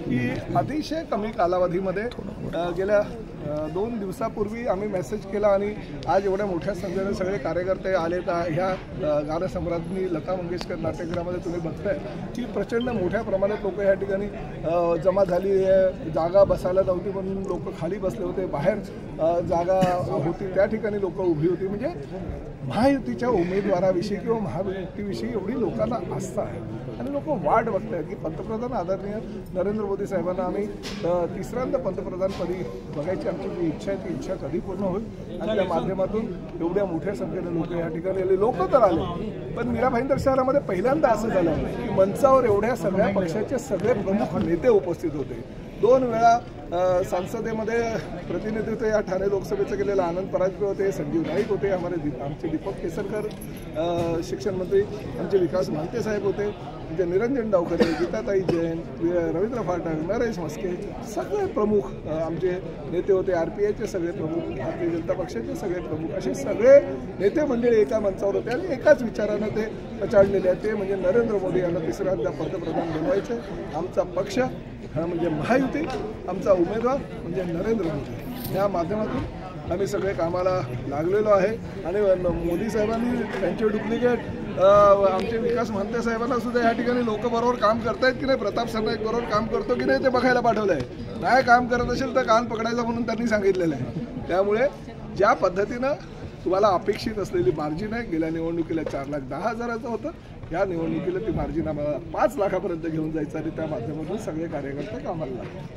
की अतिशय कमी कालावधीमध्ये गेल्या 2 दिवसापूर्वी आम्ही मेसेज केला आणि आज एवढ्या मोठ्या संख्येने सगळे कार्यकर्ते आले तर ह्या गानसम्राज्ञी लता मंगेशकर नाट्यगृहामध्ये तुम्ही बघताय की प्रचंड मोठ्या प्रमाणात लोक या ठिकाणी जमा झाली आहे। जागा बसायला नव्हती म्हणून लोक खाली बसले होते, बाहेर जागा होती त्या ठिकाणी लोक उभी होती। म्हणजे महायुतीच्या उमेदवाराविषयी किंवा महायुतीविषयी एवढी लोकांना आस्था आहे आणि लोक वाट बघत आहेत की पंतप्रधान आदरणीय नरेंद्र मोदी साहेबांना आम्ही तिसऱ्यांदा पंतप्रधानपदी बघायची आमची जी इच्छा आहे ती इच्छा कधी पूर्ण होईल आणि त्या माध्यमातून एवढ्या मोठ्या संख्येने लोक या ठिकाणी आले। लोक तर आले पण मीरा भाईंदर शहरामध्ये पहिल्यांदा असं झालं की मंचावर एवढ्या सगळ्या पक्षाचे सगळे प्रमुख नेते उपस्थित होते। 2 वेळा संसदेमध्ये प्रतिनिधित्व या ठाणे लोकसभेचं केलेलं आनंद परांजपे होते, संजीव नाईक होते, आमचे दीपक केसरकर शिक्षण मंत्री, आमचे विकास महाते साहेब होते, आमचे निरंजन डावखरे, गीताताई जैन, रवींद्र फाटक, नरेश मस्के सगळे प्रमुख आमचे नेते होते। RPIचे सगळे प्रमुख, भारतीय जनता पक्षाचे सगळे प्रमुख असे सगळे नेते मंडळी एका मंचावर होते आणि एकाच विचारानं ते पछाडलेले आहेत, ते म्हणजे नरेंद्र मोदी यांना तिसऱ्यांदा पंतप्रधान बनवायचे। आमचा पक्ष हा म्हणजे महायुती, आमचा उमेदवार म्हणजे नरेंद्र मोदी। या माध्यमातून आम्ही सगळे कामाला लागलेलो आहे आणि मोदी साहेबांनी त्यांचे डुप्लिकेट आमचे विकास महाते साहेबांना सुद्धा या ठिकाणी लोक बरोबर काम करतायत की नाही, प्रताप सरनाईक बरोबर काम करतो की नाही ते बघायला पाठवलं आहे। नाही काम करत असेल तर कान पकडायचा म्हणून त्यांनी सांगितलेलं आहे। त्यामुळे ज्या पद्धतीनं तुम्हाला अपेक्षित असलेली मार्जिन आहे, गेल्या निवडणुकीला 4,10,000चं होतं, या निवडणुकीला ती मार्जिन आम्हाला 5 लाखापर्यंत घेऊन जायचं आणि त्या माध्यमातून सगळे कार्यकर्ते कामाला लागले।